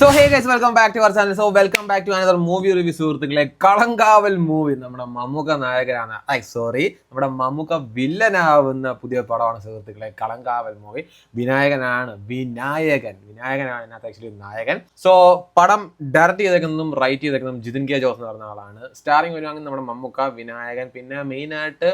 So hey guys, welcome back to our channel. So welcome back to another movie review. സുഹൃത്തുക്കളെ Kalamkaval movie നമ്മുടെ മമ്മൂക്ക നായകനാണ്. നമ്മുടെ മമ്മൂക്ക വില്ലനാവുന്ന പുതിയ പടമാണ് സുഹൃത്തുക്കളെ കളങ്കാവൽ മൂവി. വിനായകനാണ് ഇതിനകത്ത് ആക്ച്വലി നായകൻ. സോ പടം ഡയറക്റ്റ് ചെയ്തേക്കുന്നതും റൈറ്റ് ചെയ്തേക്കുന്നതും ജിതിൻ കെ ജോസ് എന്ന് പറഞ്ഞ ആളാണ്. സ്റ്റാറിംഗ് വരുവാണെങ്കിൽ നമ്മുടെ മമ്മൂക്ക, വിനായകൻ, പിന്നെ മെയിനായിട്ട്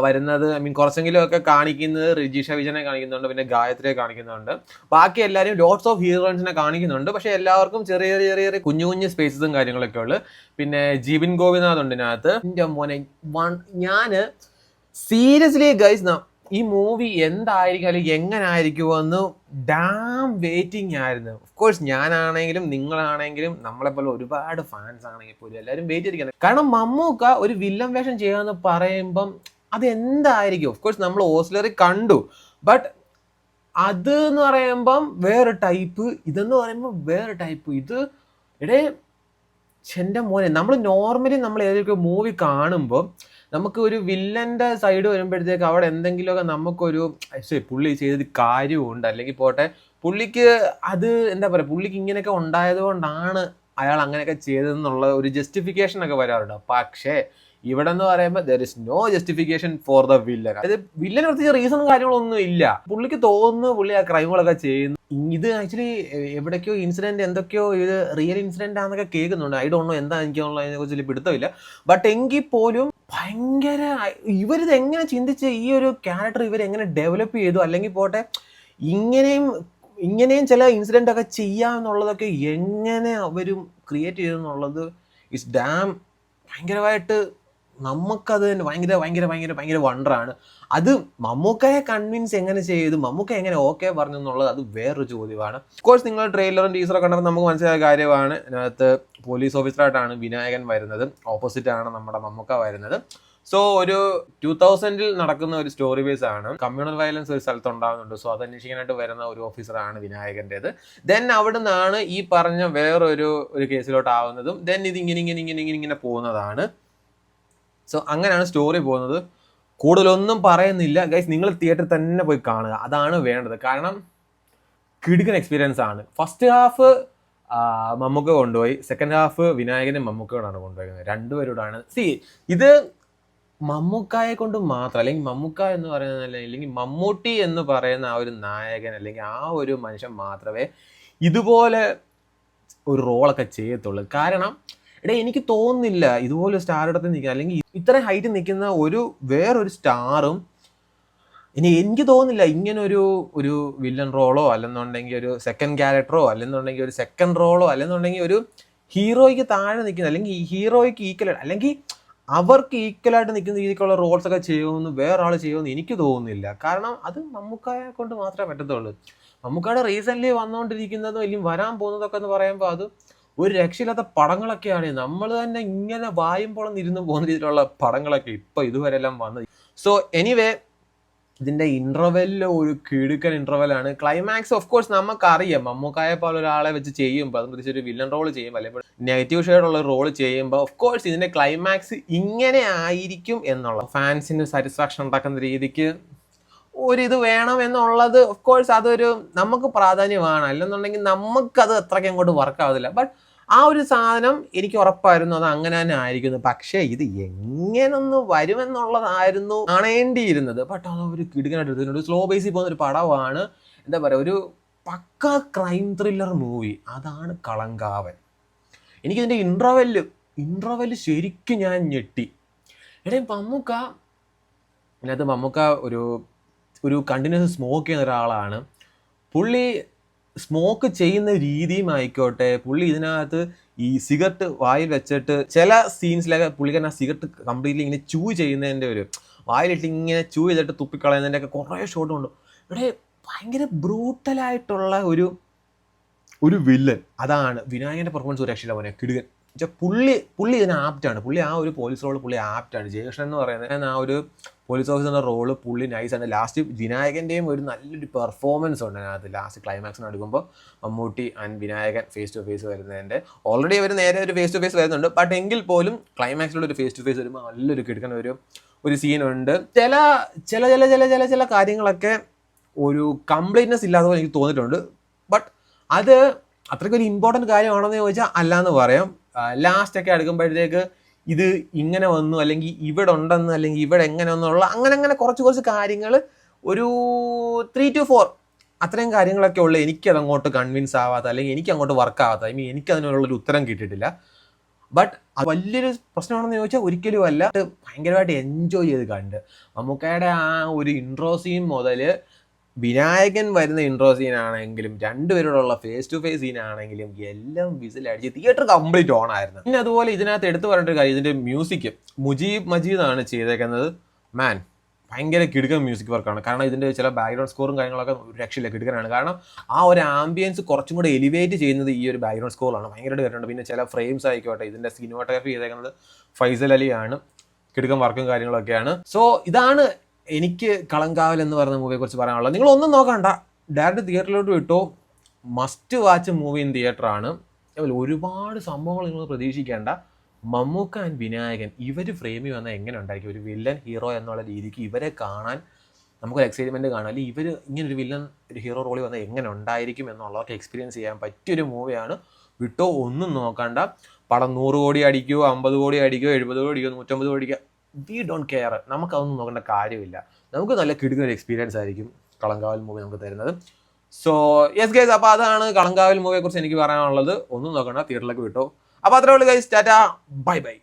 വരുന്നത് കുറച്ചെങ്കിലും ഒക്കെ കാണിക്കുന്നത് റിജീഷ വിജയനെ കാണിക്കുന്നുണ്ട്, പിന്നെ ഗായത്രിയെ കാണിക്കുന്നുണ്ട്. ബാക്കി എല്ലാവരും ലോട്ട്സ് ഓഫ് ഹീറോയിൻസിനെ കാണിക്കുന്നുണ്ട്. പക്ഷെ എല്ലാവർക്കും ചെറിയ ചെറിയ കുഞ്ഞു സ്പേസസും കാര്യങ്ങളൊക്കെ ഉള്ളു. പിന്നെ ജീബിൻ ഗോപിനാഥ് ഉണ്ട് ഇതിനകത്ത്. എൻ്റെ മോനെ, ഞാന് സീരിയസ്ലി ഗൈസ് ഈ മൂവി എന്തായിരിക്കും അല്ലെങ്കിൽ എങ്ങനെ ആയിരിക്കുമെന്ന് ഡാം വെയിറ്റിംഗ് ആയിരുന്നു. ഓഫ് കോഴ്സ് ഞാനാണെങ്കിലും നിങ്ങളാണെങ്കിലും നമ്മളെപ്പോലെ ഒരുപാട് ഫാൻസ് ആണെങ്കിൽ പോലും എല്ലാവരും വെയിറ്റ് ചെയ്തിരിക്കുന്നത്. കാരണം മമ്മൂക്ക ഒരു വില്ലൻ വേഷം ചെയ്യാന്ന് പറയുമ്പം അതെന്തായിരിക്കും. ഓഫ് കോഴ്സ് നമ്മൾ ഓസ്ലറി കണ്ടു, ബട്ട് അത് എന്ന് പറയുമ്പം വേറെ ടൈപ്പ്, ഇതെന്ന് പറയുമ്പോൾ വേറെ ടൈപ്പ്. ഇത് എൻ്റെ മോനെ, നമ്മൾ നോർമലി നമ്മൾ ഏതൊക്കെ മൂവി കാണുമ്പോൾ നമുക്ക് ഒരു വില്ലൻ്റെ സൈഡ് വരുമ്പോഴത്തേക്ക് അവിടെ എന്തെങ്കിലുമൊക്കെ നമുക്കൊരു പുള്ളി ചെയ്തത് കാര്യമുണ്ട്, അല്ലെങ്കിൽ പോട്ടെ പുള്ളിക്ക് അത് എന്താ പറയുക, പുള്ളിക്ക് ഇങ്ങനെയൊക്കെ ഉണ്ടായത് കൊണ്ടാണ് അയാൾ അങ്ങനെയൊക്കെ ചെയ്തതെന്നുള്ള ഒരു ജസ്റ്റിഫിക്കേഷൻ ഒക്കെ വരാറുണ്ട്. പക്ഷേ ഇവിടെ എന്ന് പറയുമ്പോൾ there is no justification for the villain. അതായത് വില്ലന് പ്രത്യേകിച്ച് റീസണും കാര്യങ്ങളൊന്നും ഇല്ല. പുള്ളിക്ക് തോന്നുന്നു പുള്ളി ആ ക്രൈമുകളൊക്കെ ചെയ്യുന്നു. ഇത് ആക്ച്വലി എവിടേക്കോ ഇൻസിഡന്റ് എന്തൊക്കെയോ ഇത് റിയൽ ഇൻസിഡന്റ് ആണെന്നൊക്കെ കേൾക്കുന്നുണ്ട്. ഐ ഡോണ്ട് നോ എന്താ എനിക്കുള്ളതിനെ കുറിച്ച് പിടുത്തമില്ല. ബട്ട് എങ്കിൽ പോലും ഭയങ്കര ഇവരിത് എങ്ങനെ ചിന്തിച്ച് ഈ ഒരു ക്യാരക്ടർ ഇവരെങ്ങനെ ഡെവലപ്പ് ചെയ്തു, അല്ലെങ്കിൽ പോട്ടെ ഇങ്ങനെയും ചില ഇൻസിഡന്റ് ഒക്കെ ചെയ്യാന്നുള്ളതൊക്കെ എങ്ങനെ അവരും ക്രിയേറ്റ് ചെയ്തെന്നുള്ളത് ഇസ് ഡാം ഭയങ്കരമായിട്ട് നമുക്കത് തന്നെ ഭയങ്കര വണ്ടറാണ്. അത് മമ്മൂക്കയെ കൺവിൻസ് എങ്ങനെ ചെയ്തു, മമ്മൂക്ക എങ്ങനെ ഓക്കെ പറഞ്ഞു എന്നുള്ളത് അത് വേറൊരു ചോദ്യമാണ്. കോഴ്സ് നിങ്ങൾ ട്രെയിലറും ടീസറൊക്കെ കണ്ടപ്പോൾ നമുക്ക് മനസ്സിലായ കാര്യമാണ്. ഇതിനകത്ത് പോലീസ് ഓഫീസറായിട്ടാണ് വിനായകൻ വരുന്നത്, ഓപ്പോസിറ്റ് ആണ് നമ്മുടെ മമ്മൂക്ക വരുന്നത്. സോ ഒരു 2000-ൽ നടക്കുന്ന ഒരു സ്റ്റോറി ബേസ് ആണ്. കമ്മ്യൂണൽ വയലൻസ് ഒരു സ്ഥലത്ത് ഉണ്ടാകുന്നുണ്ട്. സോ അത് അന്വേഷിക്കാനായിട്ട് വരുന്ന ഒരു ഓഫീസറാണ് വിനായകൻ്റെത്. ദെൻ അവിടെ നിന്നാണ് ഈ പറഞ്ഞ വേറൊരു കേസിലോട്ട് ആവുന്നതും ദെൻ ഇത് ഇങ്ങനെ പോകുന്നതാണ്. സോ അങ്ങനെയാണ് സ്റ്റോറി പോകുന്നത്. കൂടുതലൊന്നും പറയുന്നില്ല ഗൈസ്, നിങ്ങൾ തിയേറ്ററിൽ തന്നെ പോയി കാണുക, അതാണ് വേണ്ടത്. കാരണം കിടുക്കൻ എക്സ്പീരിയൻസ് ആണ്. ഫസ്റ്റ് ഹാഫ് മമ്മൂക്ക കൊണ്ടുപോയി, സെക്കൻഡ് ഹാഫ് വിനായകനും മമ്മൂക്കയോടാണ് കൊണ്ടുപോയത്, രണ്ടുപേരോടാണ്. ഇത് മമ്മൂക്കായെ കൊണ്ട് മാത്രം, അല്ലെങ്കിൽ മമ്മൂക്ക എന്ന് പറയുന്ന അല്ലെങ്കിൽ മമ്മൂട്ടി എന്ന് പറയുന്ന ആ ഒരു നായകൻ അല്ലെങ്കിൽ ആ ഒരു മനുഷ്യൻ മാത്രമേ ഇതുപോലെ ഒരു റോളൊക്കെ ചെയ്യത്തുള്ളൂ. കാരണം എനിക്ക് തോന്നുന്നില്ല ഇതുപോലെ സ്റ്റാർ ഇടത്തിൽ നിൽക്കുക, അല്ലെങ്കിൽ ഇത്രയും ഹൈറ്റ് നിൽക്കുന്ന വേറൊരു സ്റ്റാറും എനിക്ക് തോന്നുന്നില്ല ഇങ്ങനെ ഒരു വില്ലൻ റോളോ അല്ലെന്നുണ്ടെങ്കിൽ ഒരു സെക്കൻഡ് ക്യാരക്ടറോ അല്ലെന്നുണ്ടെങ്കിൽ ഒരു സെക്കൻഡ് റോളോ അല്ലെന്നുണ്ടെങ്കിൽ ഒരു ഹീറോയ്ക്ക് താഴെ നിൽക്കുന്ന അല്ലെങ്കിൽ ഈ ഹീറോയ്ക്ക് ഈക്വലായിട്ട് അല്ലെങ്കിൽ അവർക്ക് ഈക്വലായിട്ട് നിൽക്കുന്ന രീതിക്കുള്ള റോൾസ് ഒക്കെ ചെയ്യുമെന്ന് വേറൊരാൾ ചെയ്യുമെന്ന് എനിക്ക് തോന്നുന്നില്ല. കാരണം അത് മമ്മൂക്കയെ കൊണ്ട് മാത്രമേ പറ്റത്തുള്ളൂ. മമ്മൂക്കയുടെ റീസെൻ്റ്ലി വന്നുകൊണ്ടിരിക്കുന്നതും അല്ലെങ്കിൽ വരാൻ പോകുന്നതൊക്കെ എന്ന് പറയുമ്പോൾ അത് ഒരു രക്ഷയില്ലാത്ത പടങ്ങളൊക്കെയാണ്. നമ്മൾ തന്നെ ഇങ്ങനെ വായുമ്പോളം ഇരുന്ന് പോകുന്ന രീതിയിലുള്ള പടങ്ങളൊക്കെ ഇപ്പം ഇതുവരെ എല്ലാം വന്നത്. സോ എനിവേ, ഇതിൻ്റെ ഇൻ്റർവെല്ലിൽ ഒരു കിടുക്കൻ ഇൻ്റർവെല്ലാണ്. ക്ലൈമാക്സ് ഓഫ് കോഴ്സ് നമുക്കറിയാം, മമ്മൂക്കായെ പോലെ ഒരാളെ വെച്ച് ചെയ്യുമ്പോൾ അതും പ്രത്യേകിച്ച് ഒരു വില്ലൻ റോൾ ചെയ്യുമ്പോൾ അല്ലെങ്കിൽ നെഗറ്റീവ് ഷെയ്ഡുള്ള റോൾ ചെയ്യുമ്പോൾ ഓഫ് കോഴ്സ് ഇതിൻ്റെ ക്ലൈമാക്സ് ഇങ്ങനെ ആയിരിക്കും എന്നുള്ള ഫാൻസിന് സാറ്റിസ്ഫാക്ഷൻ ഉണ്ടാക്കുന്ന രീതിക്ക് ഒരിത് വേണം എന്നുള്ളത് ഓഫ് കോഴ്സ് അതൊരു നമുക്ക് പ്രാധാന്യമാണ്. അല്ലെന്നുണ്ടെങ്കിൽ നമുക്കത് അത്രയ്ക്ക് അങ്ങോട്ട് വർക്ക് ആവത്തില്ല. ബട്ട് ആ ഒരു സാധനം എനിക്ക് ഉറപ്പായിരുന്നു അത് അങ്ങനെ തന്നെ ആയിരിക്കുന്നു. പക്ഷേ ഇത് എങ്ങനൊന്ന് വരുമെന്നുള്ളതായിരുന്നു കാണേണ്ടിയിരുന്നത്. ബട്ട് അത് ഒരു കിടുക്കനായിട്ട് എടുത്തിട്ടുണ്ട്. സ്ലോ ബേസിൽ പോകുന്ന ഒരു പടമാണ്. എന്താ പറയുക, ഒരു പക്ക ക്രൈം ത്രില്ലർ മൂവി. അതാണ് കളങ്കാവൻ. എനിക്കിതിൻ്റെ ഇൻട്രവെല്ല് ശരിക്കും ഞാൻ ഞെട്ടി. മമ്മൂക്ക ഒരു കണ്ടിന്യൂസ് സ്മോക്ക് ചെയ്യുന്ന ഒരാളാണ്. പുള്ളി സ്മോക്ക് ചെയ്യുന്ന രീതിയും ആയിക്കോട്ടെ, പുള്ളി ഇതിനകത്ത് ഈ സിഗരറ്റ് വായിൽ വെച്ചിട്ട് ചില സീൻസിലൊക്കെ പുള്ളിക്കാരൻ ആ സിഗരറ്റ് കംപ്ലീറ്റ്ലി ഇങ്ങനെ ചൂ ചെയ്യുന്നതിൻ്റെ വായിലിട്ട് ഇങ്ങനെ ചൂ ചെയ്തിട്ട് തുപ്പിക്കളയുന്നതിൻ്റെ ഒക്കെ കുറേ ഷോട്ടുണ്ട്. ഭയങ്കര ബ്രൂട്ടലായിട്ടുള്ള ഒരു വില്ലൻ. അതാണ് വിനായകൻ്റെ പെർഫോമൻസ്. ഒരു രക്ഷയില്ല പോലെ കിടുകൻ. പുള്ളി ഇതിന് ആപ്റ്റാണ്. പുള്ളി ആ ഒരു പോലീസ് റോള് പുള്ളി ആപ്റ്റാണ്. ജയകൃഷ്ണൻ എന്ന് പറയുന്നത് ആ ഒരു പോലീസ് ഓഫീസറിൻ്റെ റോള് പുള്ളി നൈസാണ്. ലാസ്റ്റ് വിനായകൻ്റെയും ഒരു നല്ലൊരു പെർഫോമൻസ് ഉണ്ട് അതിനകത്ത്. ലാസ്റ്റ് ക്ലൈമാക്സിന് എടുക്കുമ്പോൾ Mammootty and Vinayakan face to face വരുന്നതിൻ്റെ ഓൾറെഡി അവർ നേരെ ഒരു ഫേസ് ടു ഫേസ് വരുന്നുണ്ട്. ബട്ട് എങ്കിൽ പോലും ക്ലൈമാക്സിലുള്ള ഒരു ഫേസ് ടു ഫേസ് വരുമ്പോൾ നല്ലൊരു കിടക്കുന്ന ഒരു സീനുണ്ട്. ചില കാര്യങ്ങളൊക്കെ ഒരു കംപ്ലീറ്റ്നെസ് ഇല്ലാതെ പോലെ എനിക്ക് തോന്നിയിട്ടുണ്ട്. ബട്ട് അത് അത്രയ്ക്ക് ഒരു ഇമ്പോർട്ടൻറ്റ് കാര്യമാണെന്ന് ചോദിച്ചാൽ അല്ലാന്ന് പറയാം. ലാസ്റ്റൊക്കെ അടുക്കുമ്പോഴത്തേക്ക് ഇത് ഇങ്ങനെ വന്നു, അല്ലെങ്കിൽ ഇവിടെ ഉണ്ടെന്ന്, അല്ലെങ്കിൽ ഇവിടെ എങ്ങനെ ഒന്നുള്ള അങ്ങനെ കുറച്ച് കാര്യങ്ങൾ ഒരു 3 to 4 അത്രയും കാര്യങ്ങളൊക്കെ ഉള്ളു എനിക്കത് അങ്ങോട്ട് കൺവിൻസ് ആവാത്ത, അല്ലെങ്കിൽ എനിക്ക് അങ്ങോട്ട് വർക്ക് ആവാത്ത, ഐ മീൻ എനിക്ക് അതിനുള്ളൊരു ഉത്തരം കിട്ടിയിട്ടില്ല. ബട്ട് വലിയൊരു പ്രശ്നമാണെന്ന് ചോദിച്ചാൽ ഒരിക്കലും അല്ല. ഭയങ്കരമായിട്ട് എൻജോയ് ചെയ്ത് കണ്ട് മമ്മൂക്കയുടെ ആ ഒരു ഇൻട്രോ സീൻ മുതൽ വിനായകൻ വരുന്ന ഇൻട്രോ സീൻ ആണെങ്കിലും രണ്ടുപേരോടുള്ള ഫേസ് ടു ഫേസ് സീൻ ആണെങ്കിലും എല്ലാം വിസിലടിച്ച് തിയേറ്റർ കംപ്ലീറ്റ് ഓൺ ആയിരുന്നു. പിന്നെ അതുപോലെ ഇതിനകത്ത് എടുത്തു പറയേണ്ട ഒരു കാര്യം, ഇതിന്റെ മ്യൂസിക് മുജീബ് മജീദാണ് ചെയ്തേക്കുന്നത്. മാൻ ഭയങ്കര കിടുക്കൻ മ്യൂസിക് വർക്കാണ്. കാരണം ഇതിന്റെ ചില ബാക്ക്ഗ്രൗണ്ട് സ്കോറും കാര്യങ്ങളൊക്കെ ഒരു രക്ഷയില്ല, കിടുക്കനാണ്. കാരണം ആ ഒരു ആംബിയൻസ് കുറച്ചും കൂടെ എലിവേറ്റ് ചെയ്യുന്നത് ഈ ഒരു ബാക്ക്ഗ്രൗണ്ട് സ്കോറാണ്. ഭയങ്കരമായിട്ട് വരുന്നുണ്ട്. പിന്നെ ചില ഫ്രെയിംസ് ആയിക്കോട്ടെ, ഇതിന്റെ സിനിമാറ്റോഗ്രാഫി ചെയ്തേക്കുന്നത് ഫൈസൽ അലിയാണ്. കിടുക്കൻ വർക്കും കാര്യങ്ങളൊക്കെയാണ്. സോ ഇതാണ് എനിക്ക് കളങ്കാവൽ എന്ന് പറയുന്ന മൂവിയെ കുറിച്ച് പറയാനുള്ളത്. നിങ്ങൾ ഒന്നും നോക്കണ്ട, ഡയറക്റ്റ് തിയേറ്ററിലോട്ട് വിട്ടോ. Must watch movie in theatre ആണ്. ഒരുപാട് സംഭവങ്ങൾ നിങ്ങൾ പ്രതീക്ഷിക്കേണ്ട. മമ്മൂക്ക ആൻഡ് വിനായകൻ ഇവർ ഫ്രെയിമിൽ വന്നാൽ എങ്ങനെ ഉണ്ടായിരിക്കും, ഒരു വില്ലൻ ഹീറോ എന്നുള്ള രീതിക്ക് ഇവരെ കാണാൻ നമുക്കൊരു എക്സൈറ്റ്മെൻറ്റ് കാണാം. അല്ലെങ്കിൽ ഇവർ ഇങ്ങനൊരു വില്ലൻ ഒരു ഹീറോ റോളിൽ വന്നാൽ എങ്ങനെ ഉണ്ടായിരിക്കും എന്നുള്ളതൊക്കെ എക്സ്പീരിയൻസ് ചെയ്യാൻ പറ്റിയൊരു മൂവിയാണ്. വിട്ടോ, ഒന്നും നോക്കണ്ട. പടം 100 കോടി അടിക്കുമോ, 50 കോടി അടിക്കുമോ, 70 കോടി അടിക്കുമോ, 150 കോടി അടിക്കുക, വി ഡോണ്ട് കെയർ. നമുക്കതൊന്നും നോക്കേണ്ട കാര്യമില്ല. നമുക്ക് നല്ല കിടുങ്ങൊരു എക്സ്പീരിയൻസ് ആയിരിക്കും കളങ്കാവൽ മൂവി നമുക്ക് തരുന്നത്. സോ യെസ് ഗൈസ്, അപ്പോൾ അതാണ് കളങ്കാവൽ മൂവിയെ കുറിച്ച് എനിക്ക് പറയാനുള്ളത്. ഒന്നും നോക്കണ്ട, തിയേറ്ററിലേക്ക് വിട്ടോ. അപ്പോൾ അത്രേ ഉള്ളൂ ഗൈസ്. Tata, bye bye.